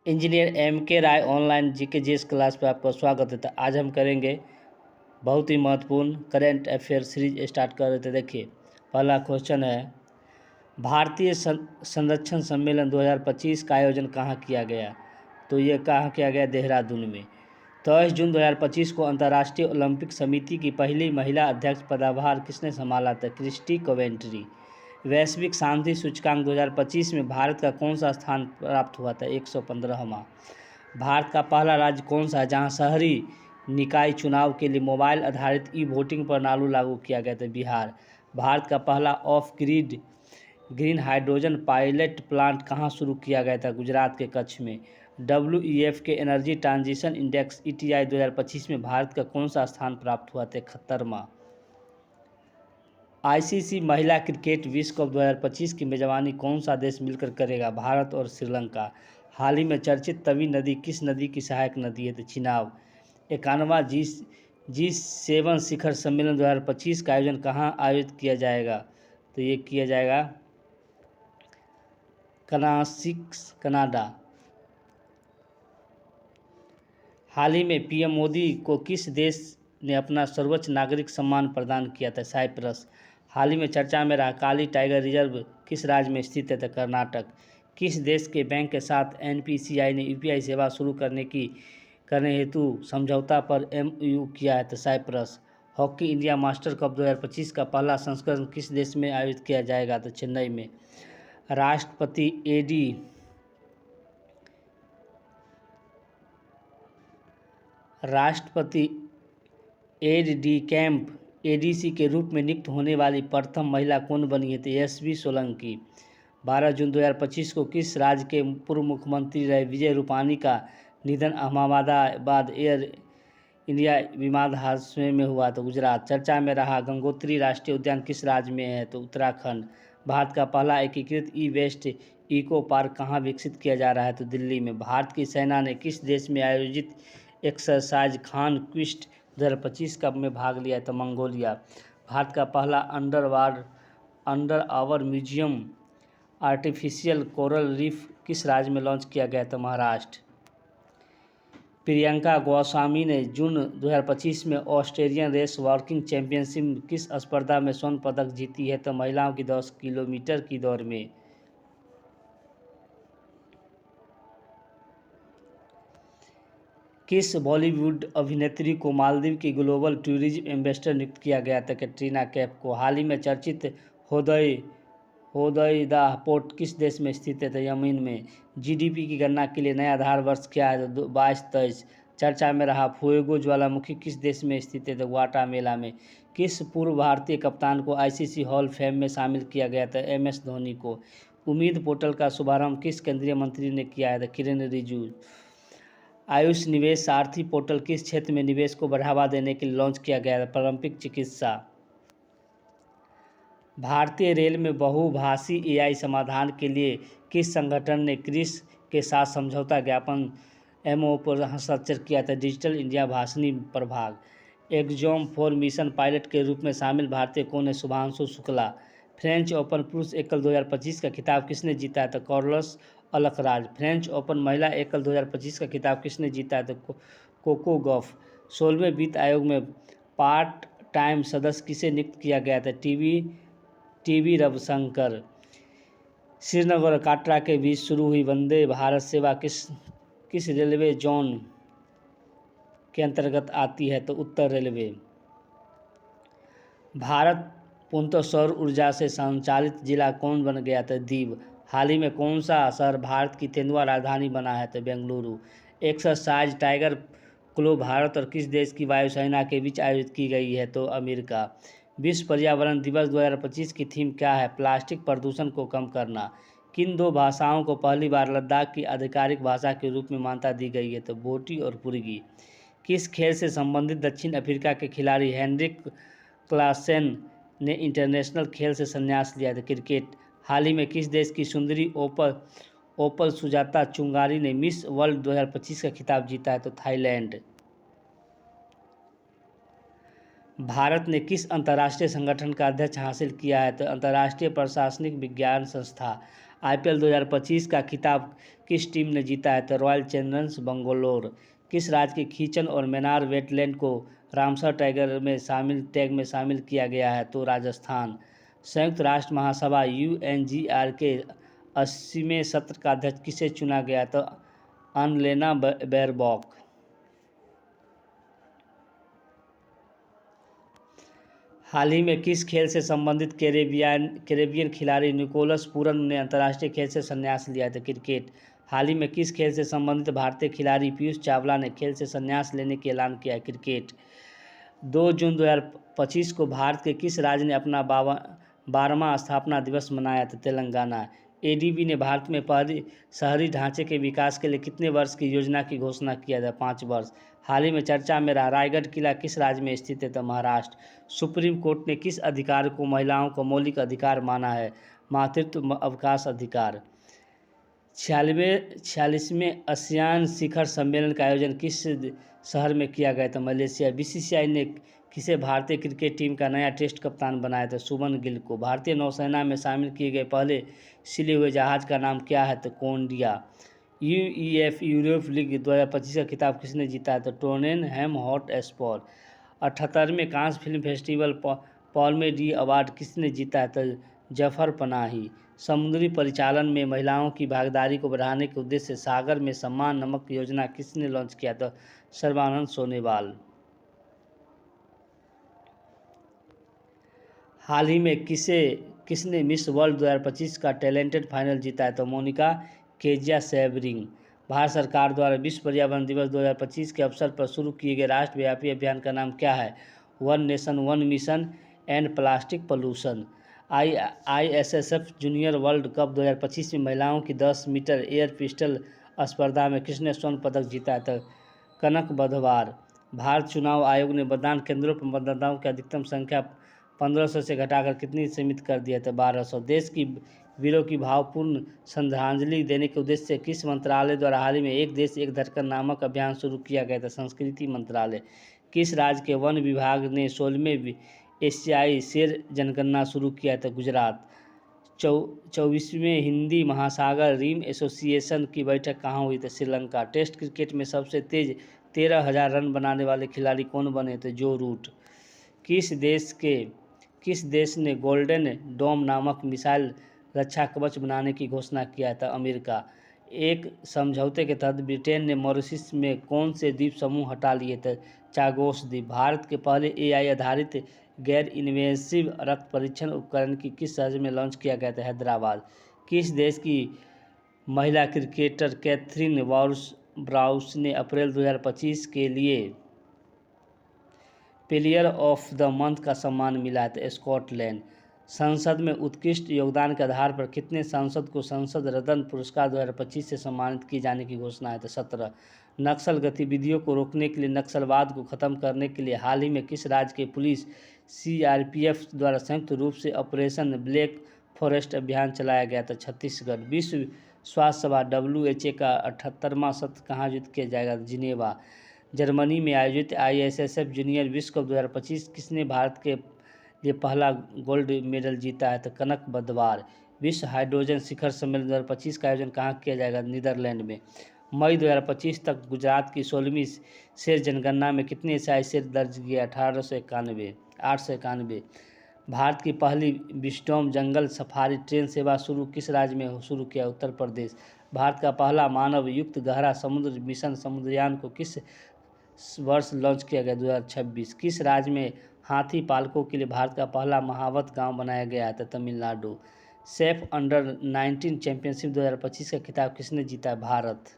Engineer M.K. राय online GK GS class पे आपका स्वागत है। तो आज हम करेंगे बहुत ही महत्वपूर्ण करेंट अफेयर सीरीज स्टार्ट कर रहे थे। देखिए, पहला क्वेश्चन है, भारतीय संरक्षण सम्मेलन 2025 का आयोजन कहाँ किया गया? तो ये कहाँ किया गया? देहरादून में। 23 जून 2025 को अंतर्राष्ट्रीय ओलंपिक समिति की पहली महिला अध्यक्ष पदभार किसने संभाला था? Christie Coventry. वैश्विक शांति सूचकांक 2025 में भारत का कौन सा स्थान प्राप्त हुआ था? 115वां। भारत का पहला राज्य कौन सा है जहां शहरी निकाय चुनाव के लिए मोबाइल आधारित ई वोटिंग प्रणाली लागू किया गया था? बिहार। भारत का पहला of grid green hydrogen pilot plant कहाँ शुरू किया गया था? गुजरात के कच्छ में। WEF के एनर्जी ट्रांजिशन इंडेक्स ETI 2025 में भारत का कौन सा स्थान प्राप्त हुआ था? 71वां। ICC महिला क्रिकेट विश्व कप 2025 की मेजबानी कौन सा देश मिलकर करेगा? भारत और श्रीलंका। हाल ही में चर्चित तवी नदी किस नदी की सहायक नदी है? तो चिनाब। 91वां G7 शिखर सम्मेलन 2025 का आयोजन कहाँ आयोजित किया जाएगा? तो ये किया जाएगा कनाडा। हाल ही में PM मोदी को किस देश ने अपना सर्वोच्च नागरिक सम्मान प्रदान किया था? साइप्रस। हाल ही में चर्चा में रहा काली टाइगर रिजर्व किस राज्य में स्थित है? तो कर्नाटक। किस देश के बैंक के साथ NPCI ने UPI सेवा शुरू करने हेतु समझौता पर MOU किया है? तो Cyprus. Hockey India master cup 2025 का पहला संस्करण किस देश में आयोजित किया जाएगा? तो चेन्नई में। राष्ट्रपति एड डी कैंप ADC के रूप में नियुक्त होने वाली प्रथम महिला कौन बनी है? तो SV सोलंकी। 12 जून 2025 को किस राज्य के पूर्व मुख्यमंत्री रहे विजय रूपाणी का निधन अहमदाबाद एयर इंडिया विमान हादसे में हुआ? तो गुजरात। चर्चा में रहा गंगोत्री राष्ट्रीय उद्यान किस राज्य में है? तो उत्तराखंड। भारत का पहला एकीकृत ई-वेस्ट इको पार्क कहाँ विकसित किया जा रहा है? तो दिल्ली में। भारत की सेना ने किस देश में आयोजित एक्सरसाइज खान क्विस्ट 2025 कप में भाग लिया? तो मंगोलिया। भारत का पहला underwater museum artificial coral reef किस राज्य में लॉन्च किया गया? तो महाराष्ट्र। प्रियंका गोस्वामी ने जून 2025 में ऑस्ट्रेलियन रेस वॉकिंग चैंपियनशिप किस स्पर्धा में स्वर्ण पदक जीती है? तो महिलाओं की 10 किलोमीटर की दौड़ में। किस बॉलीवुड अभिनेत्री को मालदीव की ग्लोबल टूरिज्म एम्बेसडर नियुक्त किया गया था? कैटरीना कैफ को। हाल ही में चर्चित होदईदा पोर्ट किस देश में स्थित है? तो यमन में। GDP की गणना के लिए नया आधार वर्ष क्या है? तो 22-23। चर्चा में रहा फुएगो ज्वालामुखी किस देश में स्थित है? तो ग्वाटामेला में। किस पूर्व भारतीय कप्तान को ICC हॉल फेम में शामिल किया गया था? MS धोनी को। उम्मीद पोर्टल का शुभारंभ किस केंद्रीय मंत्री ने किया है? तो किरेन रिजिजू। आयुष निवेश सारथी पोर्टल किस क्षेत्र में निवेश को बढ़ावा देने के लिए लॉन्च किया गया है? पारंपरिक चिकित्सा। भारतीय रेल में बहुभाषी AI समाधान के लिए किस संगठन ने क्रिस के साथ समझौता ज्ञापन MOU पर हस्ताक्षर किया था? डिजिटल इंडिया भाषणी प्रभाग। एग्जाम फॉर मिशन पायलट के रूप में शामिल भारतीय कौन है? शुभांशु शुक्ला। फ्रेंच ओपन पुरुष एकल 2025 का खिताब किसने जीता है? तो कार्लोस अलकराज। फ्रेंच ओपन महिला एकल 2025 का खिताब किसने जीता है? तो कोको गॉफ। 16वें वित्त आयोग में पार्ट टाइम सदस्य किसे नियुक्त किया गया था? टीवी रविशंकर। श्रीनगर और काटरा के बीच शुरू हुई वंदे भारत सेवा किस रेलवे जोन के अंतर्गत आती है? तो उत्तर रेलवे। भारत पूर्णतः सौर ऊर्जा से संचालित जिला कौन बन गया था? दीव। हाल ही में कौन सा शहर भारत की तेंदुआ राजधानी बना है? तो बेंगलुरु। एक्सरसाइज टाइगर क्लो भारत और किस देश की वायुसेना के बीच आयोजित की गई है? तो अमेरिका। विश्व पर्यावरण दिवस 2025 की थीम क्या है? प्लास्टिक प्रदूषण को कम करना। किन दो भाषाओं को पहली बार लद्दाख की आधिकारिक भाषा के रूप में मान्यता दी गई है? तो बोटी और पुर्गी। किस खेल से संबंधित दक्षिण अफ्रीका के खिलाड़ी हेनरिक क्लासेन ने इंटरनेशनल खेल से संन्यास लिया था? क्रिकेट। हाल ही में किस देश की सुंदरी ओपल सुजाता चुंगारी ने मिस वर्ल्ड 2025 का खिताब जीता है? तो थाईलैंड। भारत ने किस अंतर्राष्ट्रीय संगठन का अध्यक्ष हासिल किया है? तो अंतर्राष्ट्रीय प्रशासनिक विज्ञान संस्था। IPL 2025 का खिताब किस टीम ने जीता है? तो रॉयल चैलेंजर्स बेंगलोर। किस राज्य के खींचन और मैनार वेटलैंड को रामसर टैग में शामिल किया गया है? तो राजस्थान। संयुक्त राष्ट्र महासभा UNGR के 80वें सत्र का अध्यक्ष किसे चुना गया? तो अन्नलेना बेयरबॉक। हाल ही में किस खेल से संबंधित कैरेबियन खिलाड़ी निकोलस पूरन ने अंतर्राष्ट्रीय खेल से संन्यास लिया? था क्रिकेट। हाल ही में किस खेल से संबंधित भारतीय खिलाड़ी पीयूष चावला ने खेल से संन्यास लेने का ऐलान किया है? क्रिकेट। 2 जून 2025 को भारत के किस राज्य ने अपना 12वां स्थापना दिवस मनाया? था तेलंगाना। ADB ने भारत में पहली शहरी ढांचे के विकास के लिए कितने वर्ष की योजना की घोषणा किया था? 5 वर्ष। हाल ही में चर्चा में रहा रायगढ़ किला किस राज्य में स्थित है? तो महाराष्ट्र। सुप्रीम कोर्ट ने किस अधिकार को महिलाओं को मौलिक अधिकार माना है? मातृत्व अवकाश अधिकार। 46वें आसियान शिखर सम्मेलन का आयोजन किस शहर में किया गया था? मलेशिया। BCCI ने किसे भारतीय क्रिकेट टीम का नया टेस्ट कप्तान बनाया था? शुभमन गिल को। भारतीय नौसेना में शामिल किए गए पहले सिले हुए जहाज का नाम क्या है? तो कोन्डिया। UEFA यूरोप लीग 2025 का खिताब किसने जीता है? तो टोटेनहैम हॉटस्पर। 78वें Cannes film festival Palme d award किसने जीता है? तो जफर पनाही। समुद्री परिचालन में महिलाओं की भागीदारी को बढ़ाने के उद्देश्य से सागर में सम्मान नमक योजना किसने लॉन्च किया? तो सर्बानंद सोनोवाल। हाल ही में किसने मिस वर्ल्ड 2025 का टैलेंटेड फाइनल जीता है? तो मोनिका केजिया सेवरिंग। भारत सरकार द्वारा विश्व पर्यावरण दिवस 2025 के अवसर पर शुरू किए गए राष्ट्रव्यापी अभियान का नाम क्या है? One nation one mission and plastic pollution. ISSF junior world cup 2025 में महिलाओं की 10 मीटर एयर पिस्टल स्पर्धा में किसने स्वर्ण पदक जीता है? तो कनक बधवार। भारत चुनाव आयोग ने मतदान केंद्रों पर मतदाताओं की अधिकतम संख्या 1500 से घटाकर कितनी सीमित कर दिया था? 1200। देश की वीरों की भावपूर्ण श्रद्धांजलि देने के उद्देश्य से किस मंत्रालय द्वारा हाल ही में एक देश एक धड़कन नामक अभियान शुरू किया गया था? संस्कृति मंत्रालय। किस राज्य के वन विभाग ने 16वें एशियाई शेर जनगणना शुरू किया था? गुजरात। 24वें हिंदी महासागर रिम एसोसिएशन की बैठक कहाँ हुई? थी श्रीलंका। टेस्ट क्रिकेट में सबसे तेज 13,000 रन बनाने वाले खिलाड़ी कौन बने थे? जो रूट। किस देश ने गोल्डन डोम नामक मिसाइल रक्षा कवच बनाने की घोषणा किया था? अमेरिका। एक समझौते के तहत ब्रिटेन ने मॉरिशस में कौन से द्वीप समूह हटा लिए थे? चागोस द्वीप। भारत के पहले AI आधारित गैर इन्वेसिव रक्त परीक्षण उपकरण की किस शहर में लॉन्च किया गया था? हैदराबाद। किस देश की महिला क्रिकेटर कैथरीन ब्राउस ने अप्रैल 2025 के लिए प्लेयर ऑफ द मंथ का सम्मान मिला था? स्कॉटलैंड। संसद में उत्कृष्ट योगदान के आधार पर कितने सांसद को संसद रत्न पुरस्कार 2025 से सम्मानित किए जाने की घोषणा है? तो 17। नक्सल गतिविधियों को रोकने के लिए नक्सलवाद को खत्म करने के लिए हाल ही में किस राज्य के पुलिस CRPF द्वारा संयुक्त रूप से ऑपरेशन ब्लैक फॉरेस्ट अभियान चलाया गया था? छत्तीसगढ़। विश्व स्वास्थ्य सभा WHO का 78वां सत्र कहाँ आयोजित किया जाएगा? जिनेवा। जर्मनी में आयोजित ISSF जूनियर विश्व कप 2025 किसने भारत के लिए पहला गोल्ड मेडल जीता है? तो कनक बदवार। विश्व हाइड्रोजन शिखर सम्मेलन 2025 का आयोजन कहाँ किया जाएगा? नीदरलैंड में। मई 2025 तक गुजरात की 16वीं शेर जनगणना में कितने एशियाई शेर दर्ज किए? 891। भारत की पहली विस्डॉम जंगल सफारी ट्रेन सेवा शुरू किस राज्य में शुरू किया? उत्तर प्रदेश। भारत का पहला मानव युक्त गहरा समुद्र मिशन समुद्रयान को किस वर्ष लॉन्च किया गया? 2026। किस राज्य में हाथी पालकों के लिए भारत का पहला महावत गांव बनाया गया था? तमिलनाडु। सेफ अंडर 19 चैंपियनशिप 2025 का खिताब किसने जीता? भारत।